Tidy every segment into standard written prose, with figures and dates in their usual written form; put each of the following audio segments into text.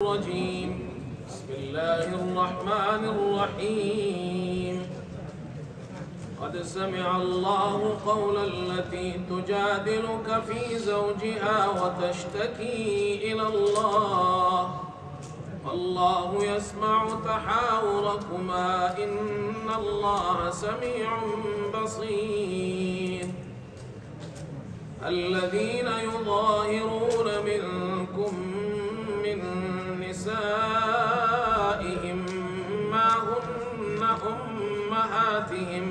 الرجيم بسم الله الرحمن الرحيم قد سمع الله قول التي تجادلك في زوجها وتشتكي إلى الله والله يسمع تحاوركما إن الله سميع بصير الذين يظاهرون منكم من نسائهم ما هن أمهاتهم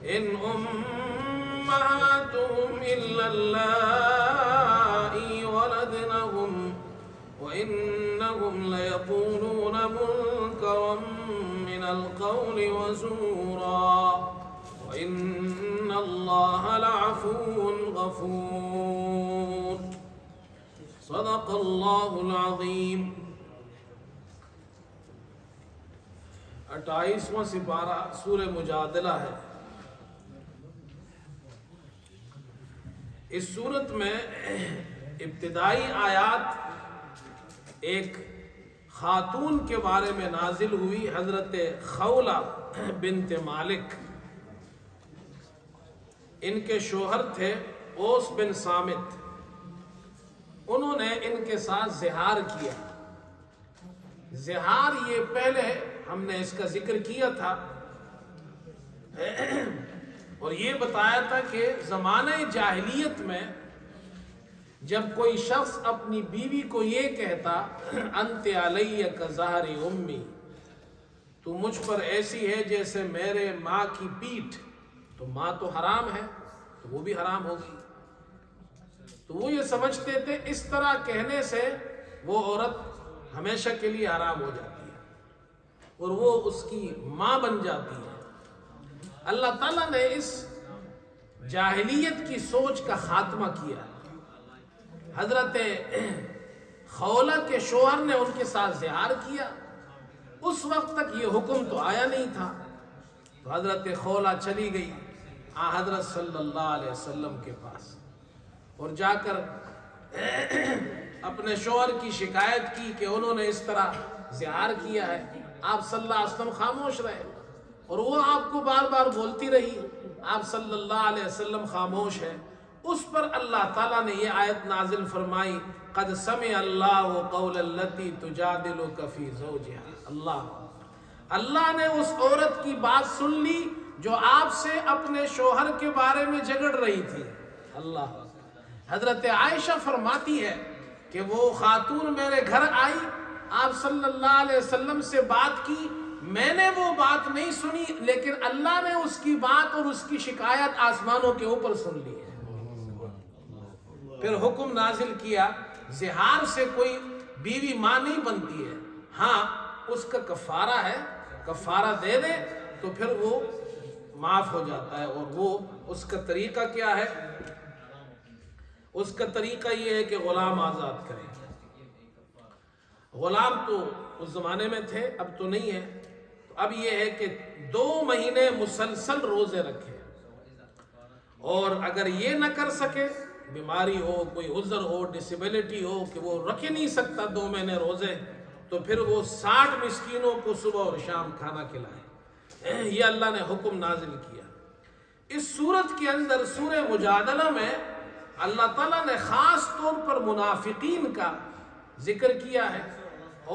إن أمهاتهم إلا اللائي ولدنهم وإنهم ليقولون منكرا من القول وزورا وإن الله لعفو غفور صدق اللہ العظیم۔ 28واں سپارہ سورہ مجادلہ ہے۔ اس سورت میں ابتدائی آیات ایک خاتون کے بارے میں نازل ہوئی، حضرت خولہ بنت مالک۔ ان کے شوہر تھے اوس بن صامت، انہوں نے ان کے ساتھ زہار کیا۔ زہار یہ پہلے ہم نے اس کا ذکر کیا تھا اور یہ بتایا تھا کہ زمانہ جاہلیت میں جب کوئی شخص اپنی بیوی کو یہ کہتا انت علی کظہر امی، تو مجھ پر ایسی ہے جیسے میرے ماں کی پیٹھ، تو ماں تو حرام ہے تو وہ بھی حرام ہوگی۔ تو وہ یہ سمجھتے تھے اس طرح کہنے سے وہ عورت ہمیشہ کے لیے حرام ہو جاتی ہے اور وہ اس کی ماں بن جاتی ہے۔ اللہ تعالیٰ نے اس جاہلیت کی سوچ کا خاتمہ کیا۔ حضرت خولہ کے شوہر نے ان کے ساتھ زہار کیا، اس وقت تک یہ حکم تو آیا نہیں تھا۔ تو حضرت خولہ چلی گئی حضرت صلی اللہ علیہ وسلم کے پاس اور جا کر اپنے شوہر کی شکایت کی کہ انہوں نے اس طرح زہار کیا ہے۔ آپ صلی اللہ علیہ وسلم خاموش رہے اور وہ آپ کو بار بار بولتی رہی، آپ صلی اللہ علیہ وسلم خاموش ہیں۔ اس پر اللہ تعالیٰ نے یہ آیت نازل فرمائی، قد سمع اللہ قول التی تجادلک فی زوجہا۔ اللہ نے اس عورت کی بات سن لی جو آپ سے اپنے شوہر کے بارے میں جھگڑ رہی تھی۔ اللہ حضرت عائشہ فرماتی ہے کہ وہ خاتون میرے گھر آئی، آپ صلی اللہ علیہ وسلم سے بات کی، میں نے وہ بات نہیں سنی لیکن اللہ نے اس کی بات اور اس کی شکایت آسمانوں کے اوپر سن لی ہے۔ پھر حکم نازل کیا، زہار سے کوئی بیوی ماں نہیں بنتی ہے، ہاں اس کا کفارہ ہے، کفارہ دے دے تو پھر وہ معاف ہو جاتا ہے۔ اور وہ اس کا طریقہ کیا ہے؟ اس کا طریقہ یہ ہے کہ غلام آزاد کریں۔ غلام تو اس زمانے میں تھے، اب تو نہیں ہے۔ تو اب یہ ہے کہ 2 مہینے مسلسل روزے رکھے، اور اگر یہ نہ کر سکے، بیماری ہو، کوئی عذر ہو، ڈسیبلٹی ہو کہ وہ رکھ نہیں سکتا 2 مہینے روزے، تو پھر وہ 60 مسکینوں کو صبح اور شام کھانا کھلائے۔ یہ اللہ نے حکم نازل کیا۔ اس سورت کے اندر سورہ مجادلہ میں اللہ تعالیٰ نے خاص طور پر منافقین کا ذکر کیا ہے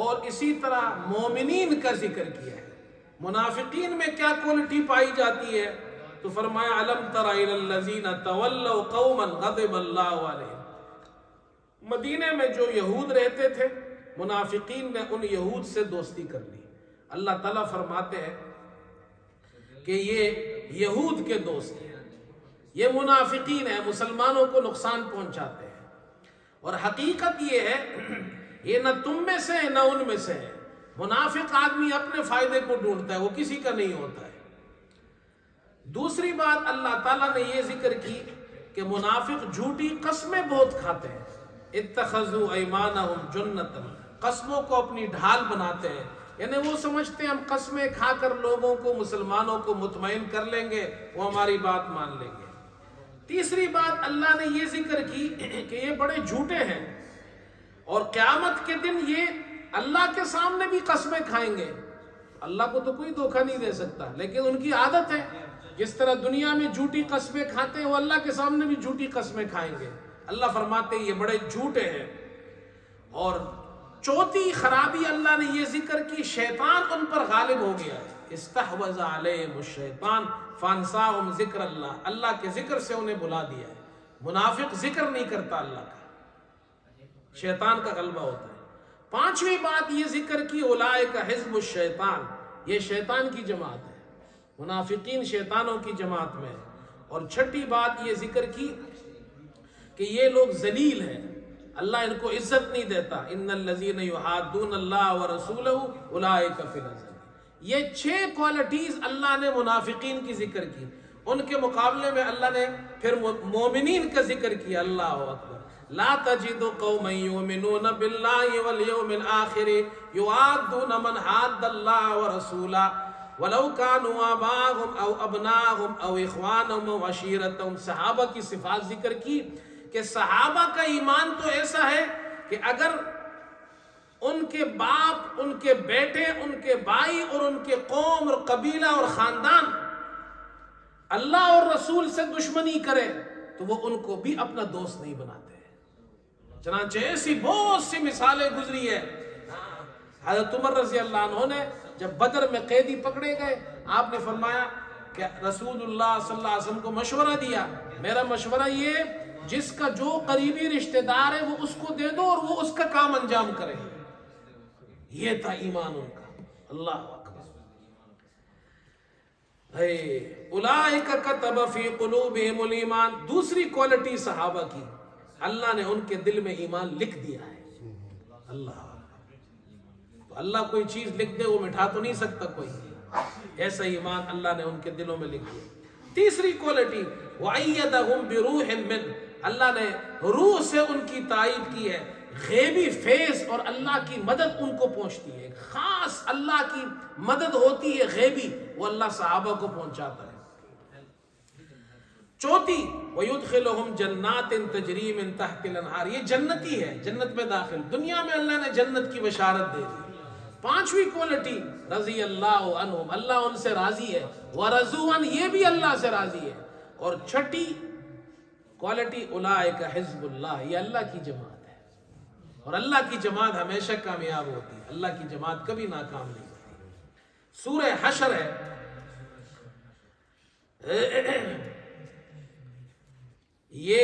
اور اسی طرح مومنین کا ذکر کیا ہے۔ منافقین میں کیا کوالٹی پائی جاتی ہے؟ تو فرمایا الم تر الی الذین تولوا قوما غضب اللہ علیہم۔ مدینے میں جو یہود رہتے تھے، منافقین نے ان یہود سے دوستی کر لی۔ اللہ تعالیٰ فرماتے ہیں کہ یہ یہود کے دوست ہیں، یہ منافقین ہیں، مسلمانوں کو نقصان پہنچاتے ہیں۔ اور حقیقت یہ ہے یہ نہ تم میں سے ہے نہ ان میں سے ہے۔ منافق آدمی اپنے فائدے کو ڈھونڈتا ہے، وہ کسی کا نہیں ہوتا ہے۔ دوسری بات اللہ تعالیٰ نے یہ ذکر کی کہ منافق جھوٹی قسمیں بہت کھاتے ہیں۔ اتخذوا ایمانہم جنۃ، قسموں کو اپنی ڈھال بناتے ہیں، یعنی وہ سمجھتے ہیں ہم قسمیں کھا کر لوگوں کو، مسلمانوں کو مطمئن کر لیں گے، وہ ہماری بات مان لیں گے۔ تیسری بات اللہ نے یہ ذکر کی کہ یہ بڑے جھوٹے ہیں اور قیامت کے دن یہ اللہ کے سامنے بھی قسمیں کھائیں گے. اللہ کو تو کوئی دھوکہ نہیں دے سکتا، لیکن ان کی عادت ہے. جس طرح دنیا میں جھوٹی قسمیں کھاتے ہیں، وہ اللہ کے سامنے بھی جھوٹی قسمیں کھائیں گے. اللہ فرماتے ہیں یہ بڑے جھوٹے ہیں. اور چوتھی خرابی اللہ نے یہ ذکر کی، شیطان ان پر غالب ہو گیا ہے. استحوذ علیہم الشیطان فانساہم ذکر اللہ، اللہ کے ذکر سے انہیں بلا دیا ہے. منافق ذکر نہیں کرتا اللہ کا، شیطان کا غلبہ ہوتا ہے. پانچویں بات یہ ذکر کی، اولئک حزب الشیطان، یہ شیطان کی جماعت ہے، منافقین شیطانوں کی جماعت میں. اور چھٹی بات یہ ذکر کی کہ یہ لوگ ذلیل ہیں، اللہ ان کو عزت نہیں دیتا. ان الذین یحادون اللہ ورسولہ اولئک فی الضلال. یہ 6 کوالٹیز اللہ نے منافقین کی ذکر کی. ان کے مقابلے میں اللہ نے پھر مومنین کا ذکر کیا. اللہ اکبر. لا تجد قوما یؤمنون باللہ والیوم الآخر یوادون من حاد اللہ ورسولہ ولو كانوا آباءهم او ابناءهم او اخوانهم او عشیرتهم. صحابہ کی صفات ذکر کی کہ صحابہ کا ایمان تو ایسا ہے کہ اگر ان کے باپ، ان کے بیٹے، ان کے بھائی اور ان کے قوم اور قبیلہ اور خاندان اللہ اور رسول سے دشمنی کرے تو وہ ان کو بھی اپنا دوست نہیں بناتے. چنانچہ ایسی بہت سی مثالیں گزری ہے. حضرت عمر رضی اللہ عنہ نے جب بدر میں قیدی پکڑے گئے، آپ نے فرمایا کہ رسول اللہ صلی اللہ علیہ وسلم کو مشورہ دیا، میرا مشورہ یہ، جس کا جو قریبی رشتہ دار ہے وہ اس کو دے دو اور وہ اس کا کام انجام کرے. یہ تھا ایمان ان کا. اللہ اکبر. اولئک کتب فی قلوبہم الایمان. دوسری کوالٹی صحابہ کی، اللہ نے ان کے دل میں ایمان لکھ دیا ہے. اللہ، تو اللہ کوئی چیز لکھ دے وہ مٹھا تو نہیں سکتا کوئی. ایسا ایمان اللہ نے ان کے دلوں میں لکھ دیا. تیسری کوالٹی وَأَيَّدَهُمْ بِرُوحٍ مِّنْ. اللہ نے روح سے ان کی تائید کی ہے. غیبی فیض اور اللہ کی مدد ان کو پہنچتی ہے. خاص اللہ کی مدد ہوتی ہے غیبی، وہ اللہ صحابہ کو پہنچاتا ہے. چوتھی وَيُدْخِلُهُمْ جَنَّاتٍ تَجْرِي مِن تَحْتِ الْأَنْهَارِ. یہ جنتی ہے، جنت میں داخل. دنیا میں اللہ نے جنت کی بشارت دے دی. پانچویں کوالٹی رضی اللہ عنہم، اللہ ان سے راضی ہے. وَرَضُوا عَنْهُ، یہ بھی اللہ سے راضی ہے. اور چھٹی کوالٹی اولئک حزب اللہ، یہ اللہ کی جماعت ہے. اور اللہ کی جماعت ہمیشہ کامیاب ہوتی ہے، اللہ کی جماعت کبھی ناکام نہیں ہوتی. سورہ حشر ہے، یہ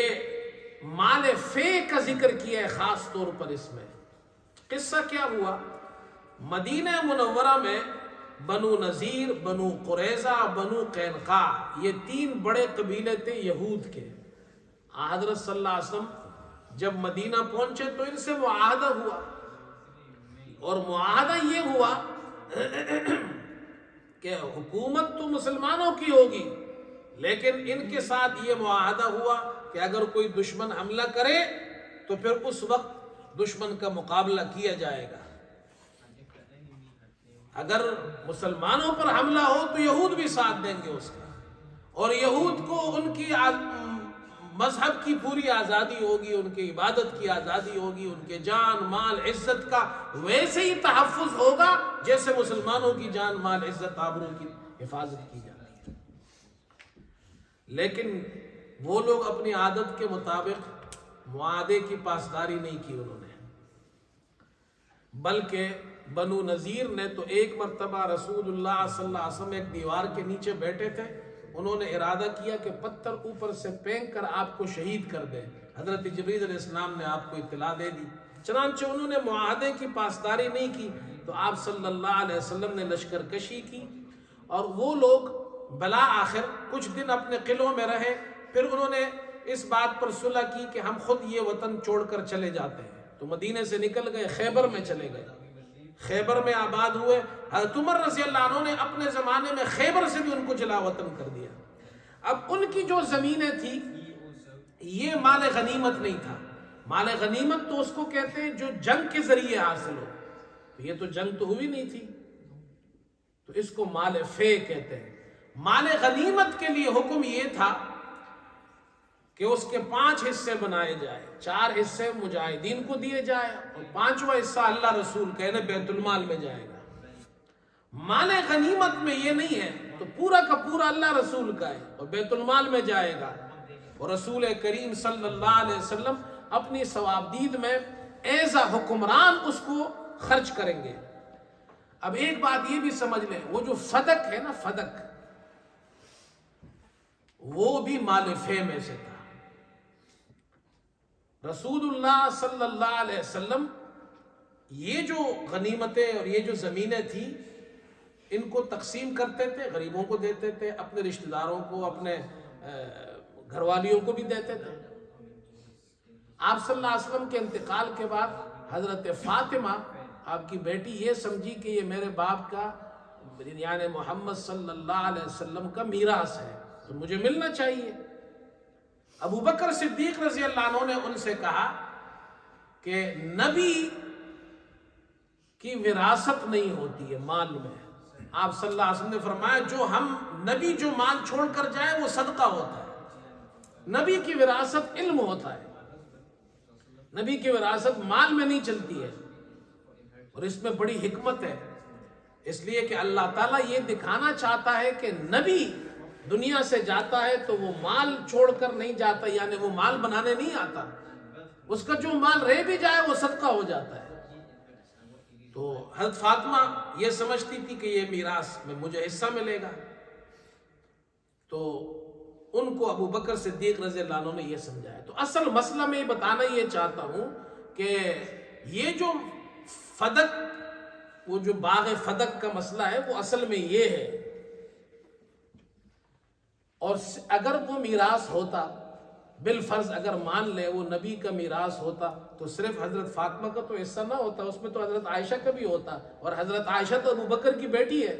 مال فے کا ذکر کیا ہے خاص طور پر. اس میں قصہ کیا ہوا، مدینہ منورہ میں بنو نذیر، بنو قریظہ، بنو قینقاع، یہ 3 بڑے قبیلے تھے یہود کے. حضرت صلی اللہ علیہ وسلم جب مدینہ پہنچے تو ان سے معاہدہ ہوا، اور معاہدہ یہ ہوا کہ حکومت تو مسلمانوں کی ہوگی، لیکن ان کے ساتھ یہ معاہدہ ہوا کہ اگر کوئی دشمن حملہ کرے تو پھر اس وقت دشمن کا مقابلہ کیا جائے گا. اگر مسلمانوں پر حملہ ہو تو یہود بھی ساتھ دیں گے اس کا، اور یہود کو ان کی مذہب کی پوری آزادی ہوگی، ان کی عبادت کی آزادی ہوگی، ان کے جان مال عزت کا ویسے ہی تحفظ ہوگا جیسے مسلمانوں کی جان مال عزت آبرو کی حفاظت کی جاتی ہے. لیکن وہ لوگ اپنی عادت کے مطابق معاہدے کی پاسداری نہیں کی انہوں نے، بلکہ بنو نذیر نے تو ایک مرتبہ رسول اللہ صلی اللہ علیہ وسلم ایک دیوار کے نیچے بیٹھے تھے، انہوں نے ارادہ کیا کہ پتھر اوپر سے پھینک کر آپ کو شہید کر دیں. حضرت جبریل علیہ السلام نے آپ کو اطلاع دے دی. چنانچہ انہوں نے معاہدے کی پاسداری نہیں کی تو آپ صلی اللہ علیہ وسلم نے لشکر کشی کی، اور وہ لوگ بلا آخر کچھ دن اپنے قلعوں میں رہے. پھر انہوں نے اس بات پر صلح کی کہ ہم خود یہ وطن چھوڑ کر چلے جاتے ہیں، تو مدینے سے نکل گئے، خیبر میں چلے گئے، خیبر میں آباد ہوئے. حضرت عمر رضی اللہ عنہ نے اپنے زمانے میں خیبر سے بھی ان کو جلا وطن کر دیا. اب ان کی جو زمینیں تھی یہ مال غنیمت نہیں تھا. مال غنیمت تو اس کو کہتے ہیں جو جنگ کے ذریعے حاصل ہو، یہ تو جنگ تو ہوئی نہیں تھی، تو اس کو مال فے کہتے ہیں. مال غنیمت کے لیے حکم یہ تھا کہ اس کے 5 حصے بنائے جائے، 4 حصے مجاہدین کو دیے جائے اور 5واں حصہ اللہ رسول کا یعنی بیت المال میں جائے گا۔ مال غنیمت میں یہ نہیں ہے تو پورا کا پورا اللہ رسول کا ہے اور بیت المال میں جائے گا، اور رسول کریم صلی اللہ علیہ وسلم اپنی ثوابدید میں ایز اے حکمران اس کو خرچ کریں گے۔ اب ایک بات یہ بھی سمجھ لیں، وہ جو فدق ہے نا، فدق وہ بھی مال فے میں سے تھا۔ رسول اللہ صلی اللہ علیہ وسلم یہ جو غنیمتیں اور یہ جو زمینیں تھیں ان کو تقسیم کرتے تھے، غریبوں کو دیتے تھے، اپنے رشتہ داروں کو، اپنے گھر والیوں کو بھی دیتے تھے۔ آپ صلی اللہ علیہ وسلم کے انتقال کے بعد حضرت فاطمہ آپ کی بیٹی یہ سمجھی کہ یہ میرے باپ کا یعنی محمد صلی اللہ علیہ وسلم کا میراث ہے تو مجھے ملنا چاہیے۔ ابو بکر صدیق رضی اللہ عنہ نے ان سے کہا کہ نبی کی وراثت نہیں ہوتی ہے مال میں۔ آپ صلی اللہ علیہ وسلم نے فرمایا جو نبی جو مال چھوڑ کر جائے وہ صدقہ ہوتا ہے، نبی کی وراثت علم ہوتا ہے، نبی کی وراثت مال میں نہیں چلتی ہے۔ اور اس میں بڑی حکمت ہے، اس لیے کہ اللہ تعالیٰ یہ دکھانا چاہتا ہے کہ نبی دنیا سے جاتا ہے تو وہ مال چھوڑ کر نہیں جاتا، یعنی وہ مال بنانے نہیں آتا، اس کا جو مال رہ بھی جائے وہ صدقہ ہو جاتا ہے۔ تو حضرت فاطمہ یہ سمجھتی تھی کہ یہ میراث میں مجھے حصہ ملے گا، تو ان کو ابو بکر صدیق رضی اللہ عنہ نے یہ سمجھایا۔ تو اصل مسئلہ میں یہ بتانا یہ چاہتا ہوں کہ یہ جو فدق، وہ جو باغ فدق کا مسئلہ ہے وہ اصل میں یہ ہے، اور اگر وہ میراث ہوتا بالفرض اگر مان لے وہ نبی کا میراث ہوتا تو صرف حضرت فاطمہ کا تو حصہ نہ ہوتا، اس میں تو حضرت عائشہ کا بھی ہوتا، اور حضرت عائشہ تو ابو بکر کی بیٹی ہے۔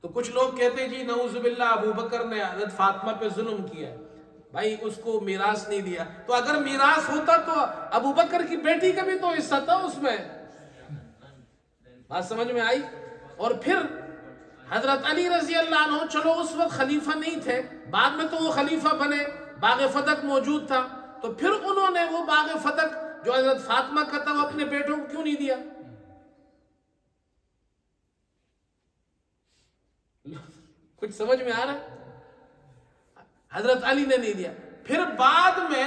تو کچھ لوگ کہتے ہیں جی نعوذ باللہ ابو بکر نے حضرت فاطمہ پہ ظلم کیا، بھائی اس کو میراث نہیں دیا۔ تو اگر میراث ہوتا تو ابو بکر کی بیٹی کا بھی تو حصہ تھا اس میں، بات سمجھ میں آئی؟ اور پھر حضرت علی رضی اللہ عنہ چلو اس وقت خلیفہ نہیں تھے، بعد میں تو وہ خلیفہ بنے، باغ فدق موجود تھا، تو پھر انہوں نے وہ باغ فدق جو حضرت فاطمہ کا تھا وہ اپنے بیٹوں کو کیوں نہیں دیا؟ کچھ سمجھ میں آ رہا ہے؟ حضرت علی نے نہیں دیا، پھر بعد میں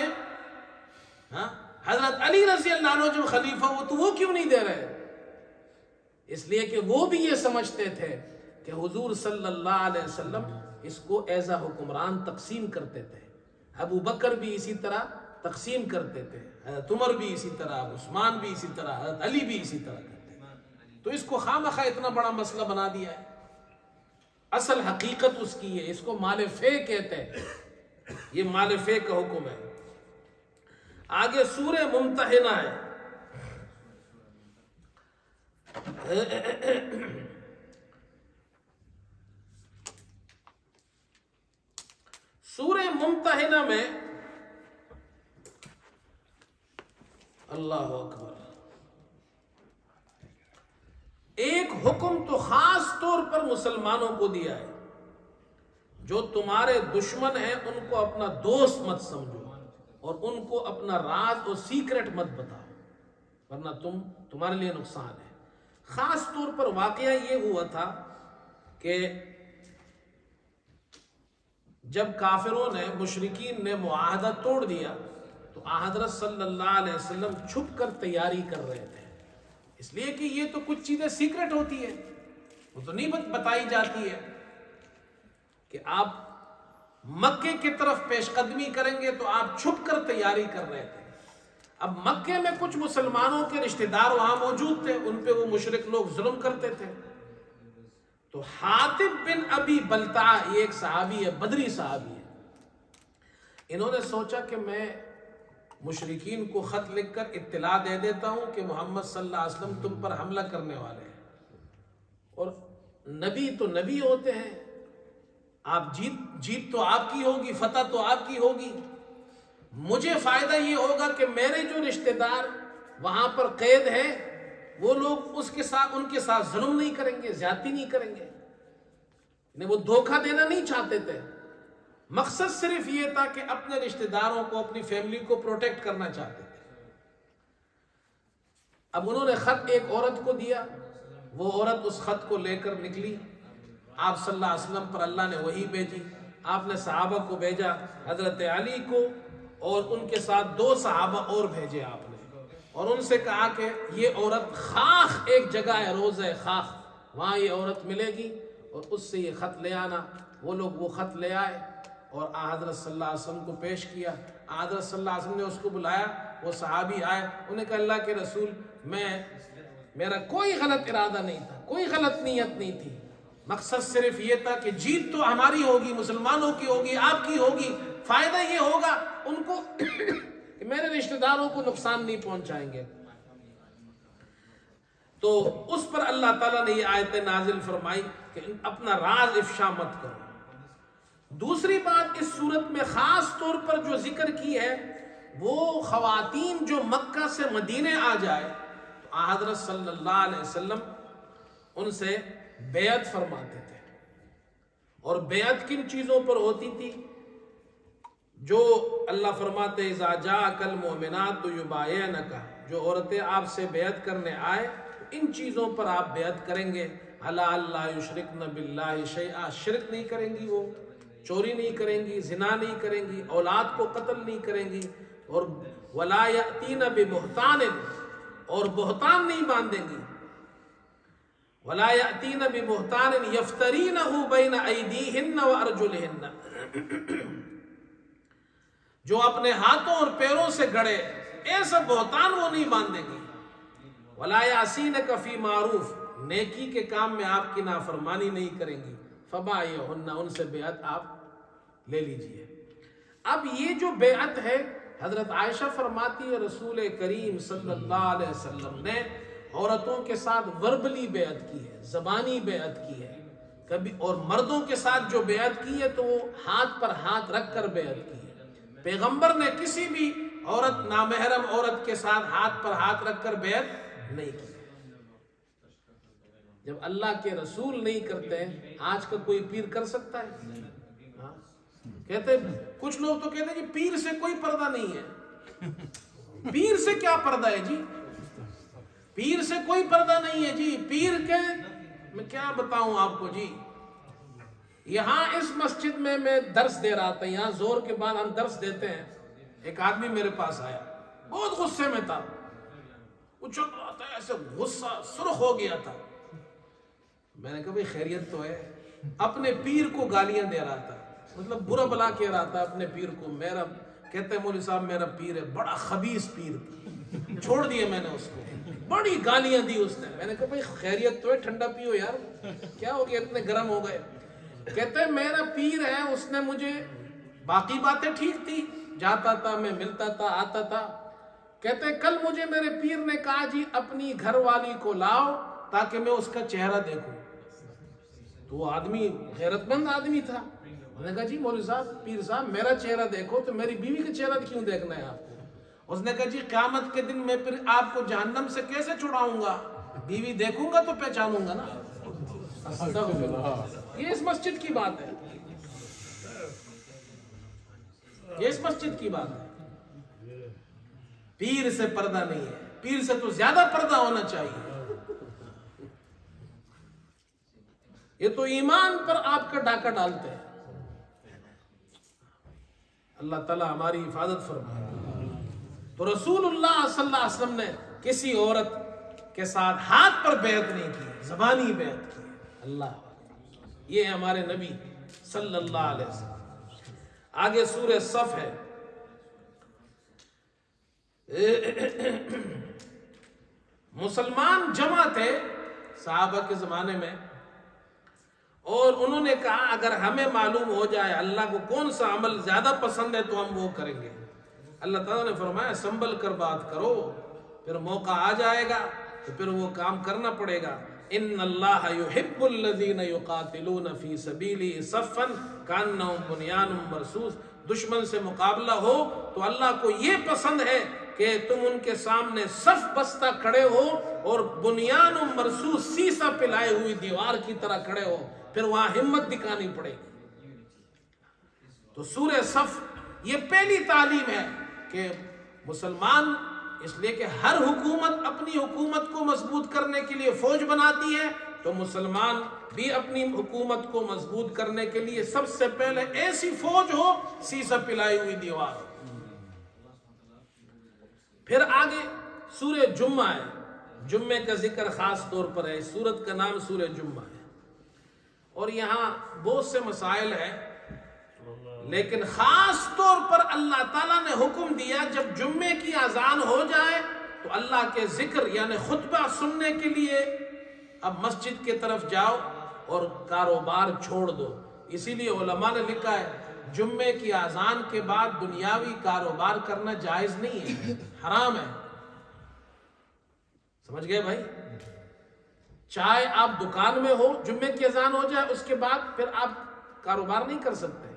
حضرت علی رضی اللہ عنہ جو خلیفہ وہ تو وہ کیوں نہیں دے رہے؟ اس لیے کہ وہ بھی یہ سمجھتے تھے کہ حضور صلی اللہ علیہ وسلم اس کو ایز اے حکمران تقسیم کرتے تھے، ابو بکر بھی اسی طرح تقسیم کرتے تھے، حضرت عمر بھی اسی طرح، عثمان بھی اسی طرح، حضرت علی بھی اسی طرح کرتے تھے۔ تو اس کو خامخواہ اتنا بڑا مسئلہ بنا دیا ہے، اصل حقیقت اس کی ہے، اس کو مال فے کہتے ہیں، یہ مال فے کا حکم ہے۔ آگے سورہ ممتحنہ ہے، سورہ ممتحنہ میں اللہ اکبر ایک حکم تو خاص طور پر مسلمانوں کو دیا ہے، جو تمہارے دشمن ہیں ان کو اپنا دوست مت سمجھو اور ان کو اپنا راز اور سیکرٹ مت بتاؤ ورنہ تمہارے لیے نقصان ہے۔ خاص طور پر واقعہ یہ ہوا تھا کہ جب کافروں نے مشرکین نے معاہدہ توڑ دیا تو حضرت صلی اللہ علیہ وسلم چھپ کر تیاری کر رہے تھے، اس لیے کہ یہ تو کچھ چیزیں سیکرٹ ہوتی ہے، وہ تو نہیں بتائی جاتی ہے کہ آپ مکے کی طرف پیش قدمی کریں گے، تو آپ چھپ کر تیاری کر رہے تھے۔ اب مکے میں کچھ مسلمانوں کے رشتہ دار وہاں موجود تھے، ان پہ وہ مشرک لوگ ظلم کرتے تھے، تو حاطب بن ابی بلتع یہ ایک صحابی ہے، بدری صحابی ہے، انہوں نے سوچا کہ میں مشرکین کو خط لکھ کر اطلاع دے دیتا ہوں کہ محمد صلی اللہ علیہ وسلم تم پر حملہ کرنے والے ہیں، اور نبی تو نبی ہوتے ہیں، آپ جیت تو آپ کی ہوگی، فتح تو آپ کی ہوگی، مجھے فائدہ یہ ہوگا کہ میرے جو رشتہ دار وہاں پر قید ہیں وہ لوگ ان کے ساتھ ظلم نہیں کریں گے، زیادتی نہیں کریں گے، انہیں وہ دھوکہ دینا نہیں چاہتے تھے۔ مقصد صرف یہ تھا کہ اپنے رشتہ داروں کو، اپنی فیملی کو پروٹیکٹ کرنا چاہتے تھے۔ اب انہوں نے خط ایک عورت کو دیا، وہ عورت اس خط کو لے کر نکلی، آپ صلی اللہ علیہ وسلم پر اللہ نے وحی بھیجی، آپ نے صحابہ کو بھیجا، حضرت علی کو اور ان کے ساتھ 2 صحابہ اور بھیجے آپ نے، اور ان سے کہا کہ یہ عورت خاخ ایک جگہ ہے، روضہ خاخ، وہاں یہ عورت ملے گی اور اس سے یہ خط لے آنا۔ وہ لوگ وہ خط لے آئے اور حضرت صلی اللہ علیہ وسلم کو پیش کیا۔ حضرت صلی اللہ علیہ وسلم نے اس کو بلایا، وہ صحابی آئے، انہیں کہا اللہ کے رسول میرا کوئی غلط ارادہ نہیں تھا، کوئی غلط نیت نہیں تھی، مقصد صرف یہ تھا کہ جیت تو ہماری ہوگی، مسلمانوں کی ہوگی، آپ کی ہوگی، فائدہ یہ ہوگا ان کو کہ میرے رشتہ داروں کو نقصان نہیں پہنچائیں گے۔ تو اس پر اللہ تعالیٰ نے یہ آیت نازل فرمائی کہ اپنا راز افشا مت کرو۔ دوسری بات اس صورت میں خاص طور پر جو ذکر کی ہے وہ خواتین جو مکہ سے مدینے آ جائے تو حضرت صلی اللہ علیہ وسلم ان سے بیعت فرماتے تھے، اور بیعت کن چیزوں پر ہوتی تھی؟ جو اللہ فرماتے اذا جاءک المؤمنات یبایعنک، جو عورتیں آپ سے بیعت کرنے آئے تو ان چیزوں پر آپ بیعت کریں گے، الا اللہ یشرکن باللہ شیئا، شرک نہیں کریں گی، وہ چوری نہیں کریں گی، زنا نہیں کریں گی، اولاد کو قتل نہیں کریں گی، اور ولا یأتین ببہتان، اور بہتان نہیں باندھیں گی، ولا یأتین ببہتان یفترینہ بین ایدیہن وارجلہن، جو اپنے ہاتھوں اور پیروں سے گڑے، ایسا بہتان وہ نہیں باندھیں گی، ولا یعصینک فی معروف، نیکی کے کام میں آپ کی نافرمانی نہیں کریں گی، فبایعہن، ان سے بیعت آپ لے لیجئے۔ اب یہ جو بیعت ہے، حضرت عائشہ فرماتی ہے رسول کریم صلی اللہ علیہ وسلم نے عورتوں کے ساتھ وربلی بیعت کی ہے، زبانی بیعت کی ہے کبھی، اور مردوں کے ساتھ جو بیعت کی ہے تو وہ ہاتھ پر ہاتھ رکھ کر بیعت کی ہے۔ پیغمبر نے کسی بھی عورت، نامحرم عورت کے ساتھ ہاتھ پر ہاتھ رکھ کر بیعت نہیں کی۔ جب اللہ کے رسول نہیں کرتے، آج کا کوئی پیر کر سکتا ہے؟ کہتے کچھ لوگ تو کہتے ہیں جی پیر سے کوئی پردہ نہیں ہے۔ پیر سے کیا پردہ ہے جی؟ پیر سے کوئی پردہ نہیں ہے جی، پیر کے میں کیا بتاؤں آپ کو جی۔ یہاں اس مسجد میں درس دے رہا تھا، یہاں زور کے بعد ہم درس دیتے ہیں، ایک آدمی میرے پاس آیا، بہت غصے میں تھا، وہ چل رہا تھا ایسے، غصہ سرخ ہو گیا تھا۔ میں نے کہا بھئی خیریت تو ہے؟ اپنے پیر کو گالیاں دے رہا تھا، مطلب برا بلا کہہ رہا تھا اپنے پیر کو، میرا کہتے ہیں مولوی صاحب میرا پیر ہے، بڑا خبیث پیر تھا، چھوڑ دیا میں نے اس کو، بڑی گالیاں دی اس نے۔ میں نے کہا بھئی خیریت تو ہے، ٹھنڈا پیو یار، کیا ہو گیا اتنے گرم ہو گئے؟ کہتے ہیں میرا پیر ہے، اس نے مجھے، باقی باتیں ٹھیک تھی، جاتا تھا میں، ملتا تھا، آتا تھا، کہتے ہیں کل مجھے میرے پیر نے کہا جی اپنی گھر والی کو لاؤ تاکہ میں اس کا چہرہ دیکھوں۔ تو وہ آدمی غیرت مند آدمی تھا، میں نے کہا جی مولوی صاحب، پیر صاحب میرا چہرہ دیکھو، تو میری بیوی کا چہرہ کیوں دیکھنا ہے آپ کو؟ اس نے کہا جی قیامت کے دن میں پھر آپ کو جہنم سے کیسے چھڑاؤں گا؟ بیوی دیکھوں گا تو پہچانوں گا نا۔ یہ اس مسجد کی بات ہے، یہ اس مسجد کی بات ہے۔ پیر سے پردہ نہیں ہے، پیر سے تو زیادہ پردہ ہونا چاہیے۔ یہ تو ایمان پر آپ کا ڈاکہ ڈالتے ہیں۔ اللہ تعالیٰ ہماری حفاظت فرمائے۔ تو رسول اللہ صلی اللہ علیہ وسلم نے کسی عورت کے ساتھ ہاتھ پر بیعت نہیں کی، زبانی بیعت کی۔ اللہ، یہ ہمارے نبی صلی اللہ علیہ وسلم۔ آگے سورہ صف ہے، مسلمان جمع تھے صحابہ کے زمانے میں، اور انہوں نے کہا اگر ہمیں معلوم ہو جائے اللہ کو کون سا عمل زیادہ پسند ہے تو ہم وہ کریں گے۔ اللہ تعالیٰ نے فرمایا سنبھل کر بات کرو، پھر موقع آ جائے گا تو پھر وہ کام کرنا پڑے گا۔ ان اللہ یحب الذین یقاتلون فی سبیلہ صفا کانہم بنیان مرصوص، دشمن سے مقابلہ ہو تو اللہ کو یہ پسند ہے کہ تم ان کے سامنے صف بستہ کھڑے ہو اور بنیان مرصوص، سیسا پلائے ہوئی دیوار کی طرح کھڑے ہو، پھر وہاں ہمت دکھانی پڑے گی۔ تو سورہ صف یہ پہلی تعلیم ہے کہ مسلمان، اس لیے کہ ہر حکومت اپنی حکومت کو مضبوط کرنے کے لیے فوج بناتی ہے، تو مسلمان بھی اپنی حکومت کو مضبوط کرنے کے لیے سب سے پہلے ایسی فوج ہو سیسا پلائی ہوئی دیوار ہو۔ پھر آگے سورہ جمعہ ہے، جمعے کا ذکر خاص طور پر ہے، سورت کا نام سورہ جمعہ ہے، اور یہاں بہت سے مسائل ہیں، لیکن خاص طور پر اللہ تعالیٰ نے حکم دیا جب جمعے کی اذان ہو جائے تو اللہ کے ذکر یعنی خطبہ سننے کے لیے اب مسجد کی طرف جاؤ اور کاروبار چھوڑ دو۔ اسی لیے علماء نے لکھا ہے جمعے کی اذان کے بعد دنیاوی کاروبار کرنا جائز نہیں ہے، حرام ہے۔ سمجھ گئے بھائی؟ چاہے آپ دکان میں ہو، جمعے کی اذان ہو جائے اس کے بعد پھر آپ کاروبار نہیں کر سکتے،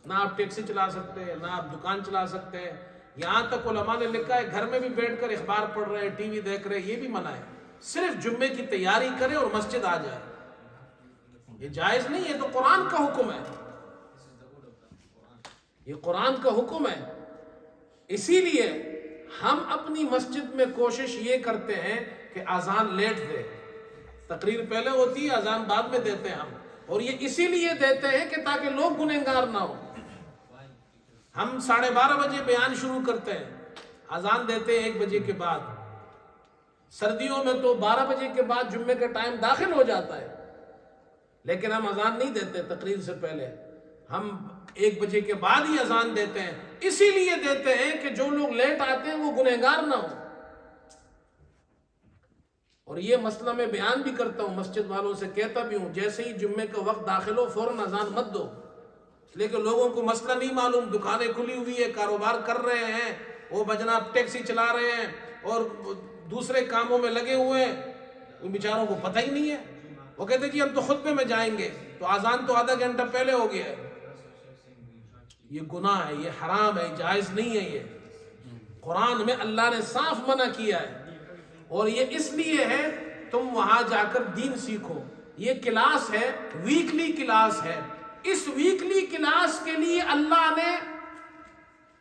نہ آپ ٹیکسی چلا سکتے ہیں، نہ آپ دکان چلا سکتے ہیں۔ یہاں تک علماء نے لکھا ہے گھر میں بھی بیٹھ کر اخبار پڑھ رہے، ٹی وی دیکھ رہے، یہ بھی منع ہے۔ صرف جمعے کی تیاری کرے اور مسجد آ جائے، یہ جائز نہیں ہے، تو قرآن کا حکم ہے، یہ قرآن کا حکم ہے۔ اسی لیے ہم اپنی مسجد میں کوشش یہ کرتے ہیں کہ اذان لیٹ دے، تقریر پہلے ہوتی ہے، اذان بعد میں دیتے ہیں ہم، اور یہ اسی لیے دیتے ہیں کہ تاکہ لوگ گنہگار نہ ہو۔ ہم 12:30 بجے بیان شروع کرتے ہیں، اذان دیتے ہیں 1 بجے کے بعد، سردیوں میں تو 12 بجے کے بعد جمعے کا ٹائم داخل ہو جاتا ہے، لیکن ہم اذان نہیں دیتے تقریر سے پہلے، ہم 1 بجے کے بعد ہی اذان دیتے ہیں۔ اسی لیے دیتے ہیں کہ جو لوگ لیٹ آتے ہیں وہ گنہگار نہ ہو۔ اور یہ مسئلہ میں بیان بھی کرتا ہوں، مسجد والوں سے کہتا بھی ہوں، جیسے ہی جمعے کا وقت داخل ہو فوراً اذان مت دو، اس لیے کہ لوگوں کو مسئلہ نہیں معلوم، دکانیں کھلی ہوئی ہے، کاروبار کر رہے ہیں، وہ بجناب ٹیکسی چلا رہے ہیں اور دوسرے کاموں میں لگے ہوئے ہیں، ان بیچاروں کو پتہ ہی نہیں ہے، وہ کہتے ہیں جی ہم تو خطبے میں جائیں گے، تو اذان تو آدھا گھنٹہ پہلے ہو گیا ہے۔ یہ گناہ ہے، یہ حرام ہے، جائز نہیں ہے۔ یہ قرآن میں اللہ نے صاف منع کیا ہے، اور یہ اس لیے ہے تم وہاں جا کر دین سیکھو۔ یہ کلاس ہے، ویکلی کلاس ہے، اس ویکلی کلاس کے لیے اللہ نے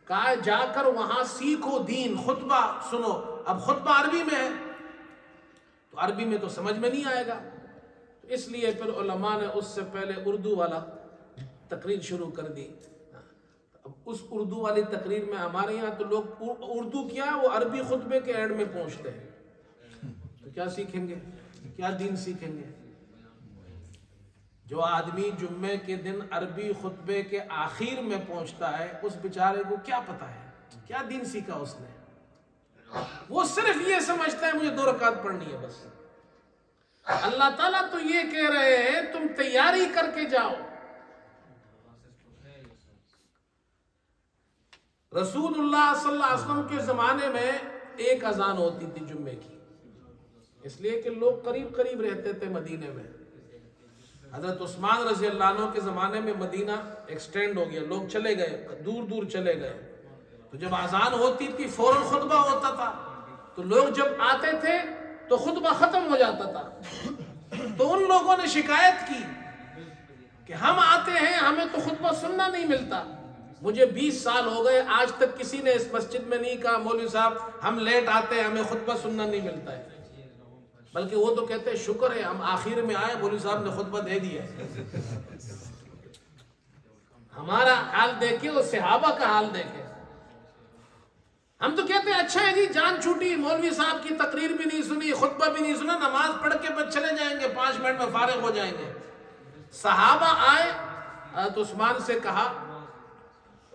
کہا جا کر وہاں سیکھو دین، خطبہ سنو۔ اب خطبہ عربی میں ہے تو عربی میں تو سمجھ میں نہیں آئے گا، تو اس لیے پھر علماء نے اس سے پہلے اردو والا تقریر شروع کر دی۔ اب اس اردو والی تقریر میں ہمارے یہاں تو لوگ اردو کیا وہ عربی خطبے کے اینڈ میں پہنچتے ہیں، تو کیا سیکھیں گے، کیا دین سیکھیں گے؟ جو آدمی جمعے کے دن عربی خطبے کے آخر میں پہنچتا ہے اس بیچارے کو کیا پتا ہے، کیا دین سیکھا اس نے؟ وہ صرف یہ سمجھتا ہے مجھے 2 رکعت پڑھنی ہے بس۔ اللہ تعالیٰ تو یہ کہہ رہے ہیں تم تیاری کر کے جاؤ۔ رسول اللہ صلی اللہ علیہ وسلم کے زمانے میں ایک اذان ہوتی تھی جمعے کی، اس لیے کہ لوگ قریب قریب رہتے تھے مدینے میں۔ حضرت عثمان رضی اللہ عنہ کے زمانے میں مدینہ ایکسٹینڈ ہو گیا، لوگ چلے گئے، دور دور چلے گئے، تو جب اذان ہوتی تھی فوراً خطبہ ہوتا تھا، تو لوگ جب آتے تھے تو خطبہ ختم ہو جاتا تھا، تو ان لوگوں نے شکایت کی کہ ہم آتے ہیں ہمیں تو خطبہ سننا نہیں ملتا۔ مجھے 20 سال ہو گئے، آج تک کسی نے اس مسجد میں نہیں کہا مولوی صاحب ہم لیٹ آتے ہیں ہمیں خطبہ سننا نہیں ملتا ہے، بلکہ وہ تو کہتے ہیں شکر ہے ہم آخر میں آئے، مولوی صاحب نے خطبہ دے دیا ہے۔ ہمارا حال دیکھیں اور صحابہ کا حال دیکھیں، ہم تو کہتے ہیں اچھا ہے جی جان چھوٹی، مولوی صاحب کی تقریر بھی نہیں سنی، خطبہ بھی نہیں سنا، نماز پڑھ کے بس چلے جائیں گے، 5 منٹ میں فارغ ہو جائیں گے۔ صحابہ آئے، حضرت عثمان سے کہا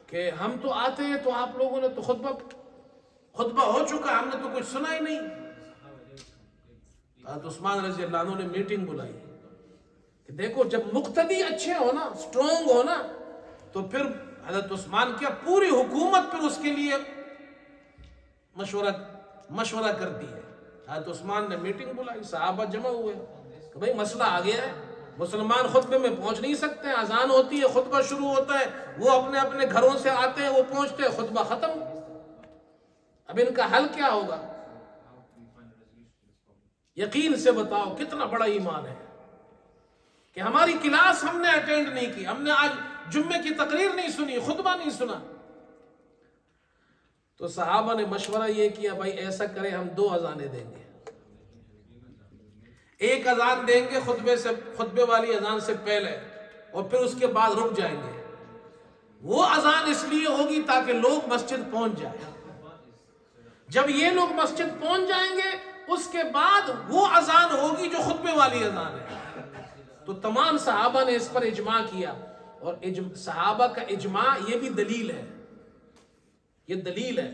کہ ہم تو آتے ہیں تو آپ لوگوں نے تو خطبہ ہو چکا، ہم نے تو کچھ سنا ہی نہیں۔ حضرت عثمان رضی اللہ عنہ نے میٹنگ بلائی کہ دیکھو جب مقتدی اچھے ہو نا، سٹرونگ ہو نا، تو پھر حضرت عثمان کیا پوری حکومت پھر اس کے لیے مشورہ کرتی ہے۔ حضرت عثمان نے میٹنگ بلائی، صحابہ جمع ہوئے کہ بھئی مسئلہ آ گیا ہے، مسلمان خطبے میں پہنچ نہیں سکتے، اذان ہوتی ہے، خطبہ شروع ہوتا ہے، وہ اپنے اپنے گھروں سے آتے ہیں، وہ پہنچتے ہیں، خطبہ ختم۔ اب ان کا حل کیا ہوگا؟ یقین سے بتاؤ کتنا بڑا ایمان ہے کہ ہماری کلاس ہم نے اٹینڈ نہیں کی، ہم نے آج جمعے کی تقریر نہیں سنی، خطبہ نہیں سنا۔ تو صحابہ نے مشورہ یہ کیا بھائی ایسا کرے ہم 2 اذانیں دیں گے، ایک اذان دیں گے خطبے والی اذان سے پہلے، اور پھر اس کے بعد رک جائیں گے۔ وہ اذان اس لیے ہوگی تاکہ لوگ مسجد پہنچ جائیں، جب یہ لوگ مسجد پہنچ جائیں گے اس کے بعد وہ اذان ہوگی جو خطبے والی اذان ہے۔ تو تمام صحابہ نے اس پر اجماع کیا، اور صحابہ کا اجماع یہ بھی دلیل ہے، یہ دلیل ہے۔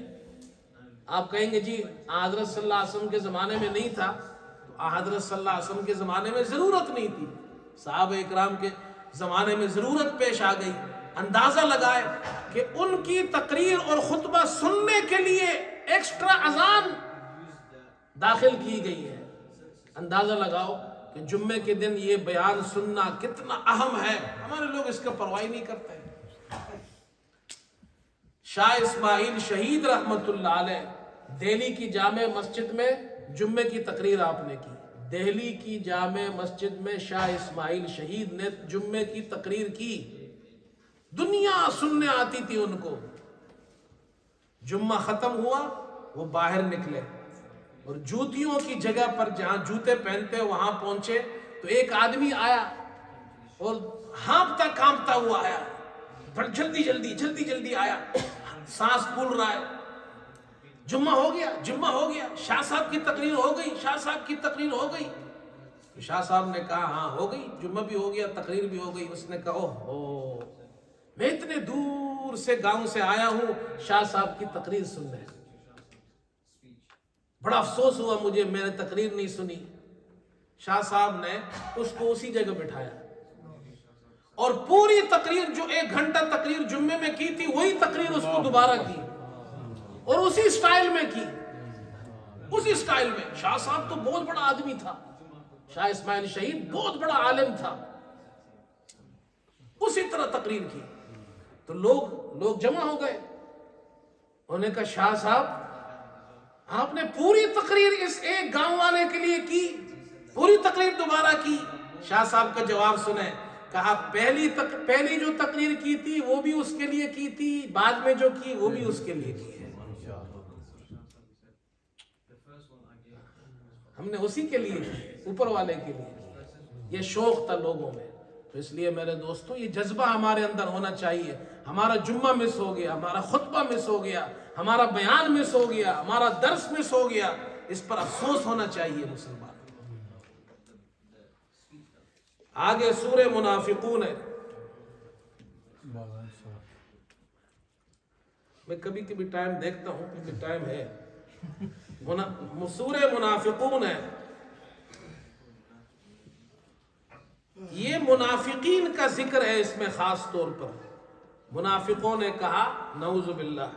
آپ کہیں گے جی حضرت صلی اللہ علیہ وسلم کے زمانے میں نہیں تھا، تو حضرت صلی اللہ علیہ وسلم کے زمانے میں ضرورت نہیں تھی، صحابہ اکرام کے زمانے میں ضرورت پیش آ گئی۔ اندازہ لگائے کہ ان کی تقریر اور خطبہ سننے کے لیے ایکسٹرا اذان داخل کی گئی ہے۔ اندازہ لگاؤ کہ جمعے کے دن یہ بیان سننا کتنا اہم ہے، ہمارے لوگ اس کا پرواہ نہیں کرتے۔ شاہ اسماعیل شہید رحمت اللہ علیہ دہلی کی جامع مسجد میں جمعے کی تقریر آپ نے کی، دہلی کی جامع مسجد میں شاہ اسماعیل شہید نے جمعے کی تقریر کی، دنیا سننے آتی تھی ان کو۔ جمعہ ختم ہوا، وہ باہر نکلے اور جوتیوں کی جگہ پر جہاں جوتے پہنتے وہاں پہنچے، تو ایک آدمی آیا اور ہانپتا کانپتا ہوا آیا، جلدی آیا، سانس پھول رہا ہے۔ جمعہ ہو گیا، شاہ صاحب کی تقریر ہو گئی، شاہ صاحب کی تقریر ہو گئی۔ تو شاہ صاحب نے کہا ہاں ہو گئی، جمعہ بھی ہو گیا، تقریر بھی ہو گئی۔ اس نے کہا اوہ میں اتنے دور سے گاؤں سے آیا ہوں شاہ صاحب کی تقریر سننے، بڑا افسوس ہوا مجھے، میں نے تقریر نہیں سنی۔ شاہ صاحب نے اس کو اسی جگہ بٹھایا اور پوری تقریر جو 1 گھنٹہ تقریر جمعے میں کی تھی وہی تقریر اس کو دوبارہ کی، اور اسی سٹائل میں کی، اسی سٹائل میں۔ شاہ صاحب تو بہت بڑا آدمی تھا، شاہ اسماعیل شہید بہت بڑا عالم تھا، اسی طرح تقریر کی۔ تو لوگ جمع ہو گئے، انہوں نے کہا شاہ صاحب آپ نے پوری تقریر اس ایک گاؤں والے کے لیے کی، پوری تقریر دوبارہ کی۔ شاہ صاحب کا جواب سنیں، کہا پہلی جو تقریر کی تھی وہ بھی اس کے لیے کی تھی، بعد میں جو کی وہ بھی اس کے لیے کی ہے، ہم نے اسی کے لیے کی، اوپر والے کے لیے۔ یہ شوق تھا لوگوں میں۔ تو اس لیے میرے دوستوں یہ جذبہ ہمارے اندر ہونا چاہیے۔ ہمارا جمعہ مس ہو گیا، ہمارا خطبہ مس ہو گیا، ہمارا بیان مس ہو گیا، ہمارا درس مس ہو گیا، اس پر افسوس ہونا چاہیے مسلمان۔ آگے سورہ منافقون ہے۔ میں کبھی کبھی ٹائم دیکھتا ہوں کیونکہ ٹائم ہے۔ سورہ منافقون ہے، یہ منافقین کا ذکر ہے اس میں خاص طور پر۔ منافقوں نے کہا نعوذ باللہ،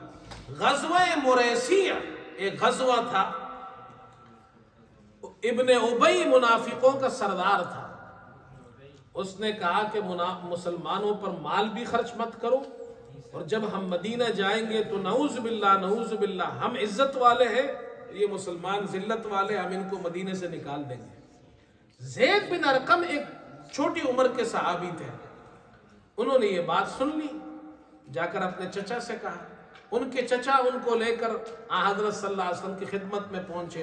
غزوہ مریسیہ ایک غزوہ تھا، ابن ابی منافقوں کا سردار تھا۔ اس نے کہا کہ مسلمانوں پر مال بھی خرچ مت کرو، اور جب ہم مدینہ جائیں گے تو نعوذ باللہ ہم عزت والے ہیں، یہ مسلمان ذلت والے، ہم ان کو مدینہ سے نکال دیں گے۔ زید بن ارقم ایک چھوٹی عمر کے صحابی تھے، انہوں نے یہ بات سن لی، جا کر اپنے چچا سے کہا۔ ان کے چچا ان کو لے کر حضرت صلی اللہ علیہ وسلم کی خدمت میں پہنچے۔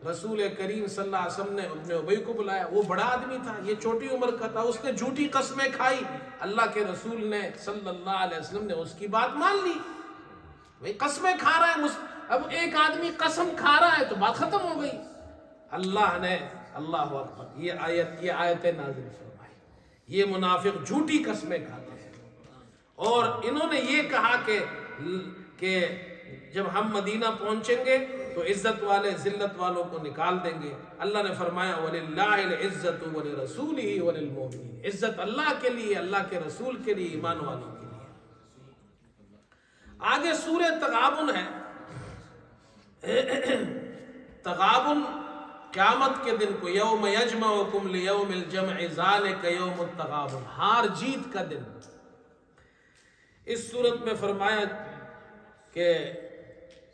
رسول کریم صلی اللہ علیہ وسلم نے ابن ابی کو بلایا، وہ بڑا آدمی تھا، یہ چھوٹی عمر کا تھا، اس نے جھوٹی قسمیں کھائی، اللہ کے رسول نے صلی اللہ علیہ وسلم نے اس کی بات مان لی۔ بھئی قسمیں کھا رہا ہے، اب ایک آدمی قسم کھا رہا ہے تو بات ختم ہو گئی۔ اللہ نے اللہ اکبر یہ آیت نازل فرمائی، یہ منافق جھوٹی قسمیں کھاتے ہیں، اور انہوں نے یہ کہا کہ جب ہم مدینہ پہنچیں گے تو عزت والے ذلت والوں کو نکال دیں گے۔ اللہ نے فرمایا وَلِلَّهِ الْعِزَّةُ وَلِرَسُولِهِ وَلِلْمُؤْمِنِينَ، عزت اللہ کے لیے، اللہ کے رسول کے لیے، ایمان والوں کے لیے۔ آگے سورہ تغابن ہے۔ تغابن قیامت کے دن کو، یوم یجمعکم لیوم الجمع ذالک یوم التغابن، ہار جیت کا دن۔ اس صورت میں فرمایا کہ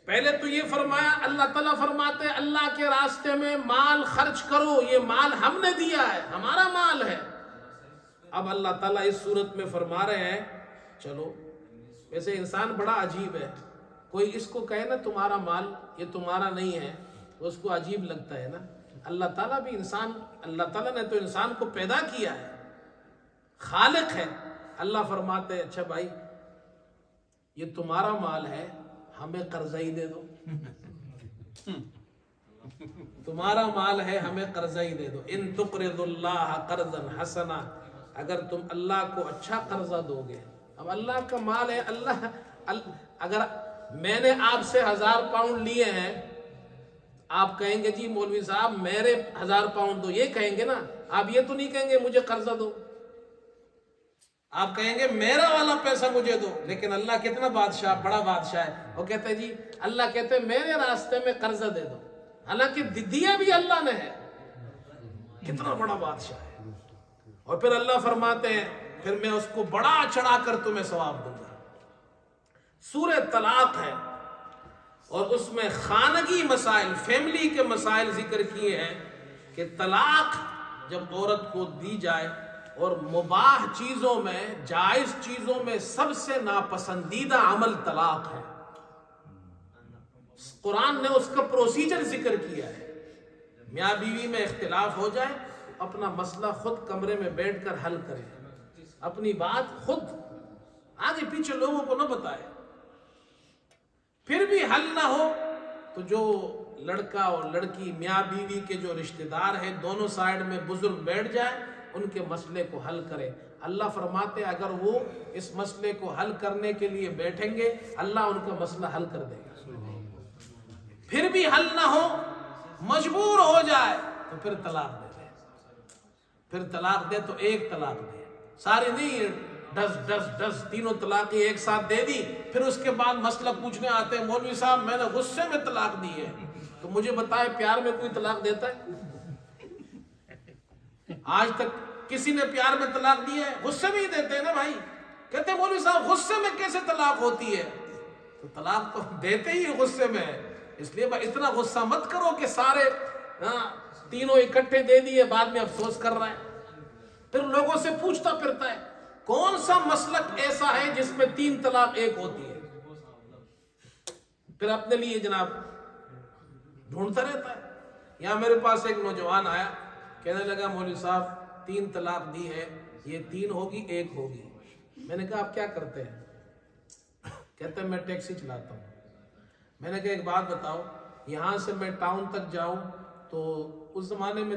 پہلے تو یہ فرمایا، اللہ تعالیٰ فرماتے ہیں اللہ کے راستے میں مال خرچ کرو، یہ مال ہم نے دیا ہے، ہمارا مال ہے۔ اب اللہ تعالیٰ اس صورت میں فرما رہے ہیں چلو ویسے انسان بڑا عجیب ہے، کوئی اس کو کہے نا تمہارا مال یہ تمہارا نہیں ہے تو اس کو عجیب لگتا ہے نا۔ اللہ تعالیٰ بھی اللہ تعالیٰ نے تو انسان کو پیدا کیا ہے، خالق ہے۔ اللہ فرماتے ہیں اچھا بھائی یہ تمہارا مال ہے، ہمیں قرضہ ہی دے دو، تمہارا مال ہے ہمیں قرضہ ہی دے دو۔ ان تقرض اللہ قرضا حسنا، اگر تم اللہ کو اچھا قرضہ دو گے، اب اللہ کا مال ہے، اگر میں نے آپ سے 1000 پاؤنڈ لیے ہیں، آپ کہیں گے جی مولوی صاحب میرے 1000 پاؤنڈ دو، یہ کہیں گے نا، آپ یہ تو نہیں کہیں گے مجھے قرضہ دو، آپ کہیں گے میرا والا پیسہ مجھے دو۔ لیکن اللہ کتنا بادشاہ، بڑا بادشاہ ہے، وہ کہتے ہیں جی اللہ کہتے ہیں میرے راستے میں قرضہ دے دو، حالانکہ دیا بھی اللہ نے ہے، کتنا بڑا بادشاہ ہے۔ اور پھر اللہ فرماتے ہیں پھر میں اس کو بڑا چڑھا کر تمہیں ثواب دوں گا۔ سورہ طلاق ہے اور اس میں خانگی مسائل، فیملی کے مسائل ذکر کیے ہیں کہ طلاق جب عورت کو دی جائے، اور مباح چیزوں میں، جائز چیزوں میں سب سے ناپسندیدہ عمل طلاق ہے۔ قرآن نے اس کا پروسیجر ذکر کیا ہے، میاں بیوی میں اختلاف ہو جائے اپنا مسئلہ خود کمرے میں بیٹھ کر حل کرے، اپنی بات خود، آگے پیچھے لوگوں کو نہ بتائے۔ پھر بھی حل نہ ہو تو جو لڑکا اور لڑکی، میاں بیوی کے جو رشتہ دار ہیں، دونوں سائیڈ میں بزرگ بیٹھ جائے، ان کے مسئلے کو حل کرے۔ اللہ فرماتے اگر وہ اس مسئلے کو حل کرنے کے لیے بیٹھیں گے اللہ ان کا مسئلہ حل کر دے گا۔ پھر بھی حل نہ ہو، مجبور ہو جائے تو پھر طلاق دے دے، پھر طلاق دے تو ایک طلاق دے، ساری نہیں ڈس تینوں طلاقیں ایک ساتھ دے دی، پھر اس کے بعد مسئلہ پوچھنے آتے ہیں مولوی صاحب میں نے غصے میں طلاق دی ہے، تو مجھے بتائے پیار میں کوئی طلاق دیتا ہے؟ آج تک کسی نے پیار میں طلاق دی ہے؟ غصے میں ہی دیتے ہیں نا بھائی، کہتے ہیں مولوی صاحب غصے میں کیسے طلاق ہوتی ہے؟ تو طلاق تو دیتے ہی غصے میں ہے، اس لیے اتنا غصہ مت کرو کہ سارے تینوں اکٹھے دے دیے بعد میں افسوس کر رہا ہے۔ پھر لوگوں سے پوچھتا پھرتا ہے کون سا مسلک ایسا ہے جس میں 3 طلاق ایک ہوتی ہے، پھر اپنے لیے جناب ڈھونڈتا رہتا ہے۔ یہاں میرے پاس ایک نوجوان آیا، کہنے لگا مولوی صاحب 3 طلاق دی ہے، یہ 3 ہوگی 1 ہوگی۔ میں نے کہا آپ کیا کرتے ہیں؟ کہتے ہیں میں ٹیکسی چلاتا ہوں۔ میں نے کہا ایک بات بتاؤ، یہاں سے میں ٹاؤن تک جاؤں تو اس زمانے میں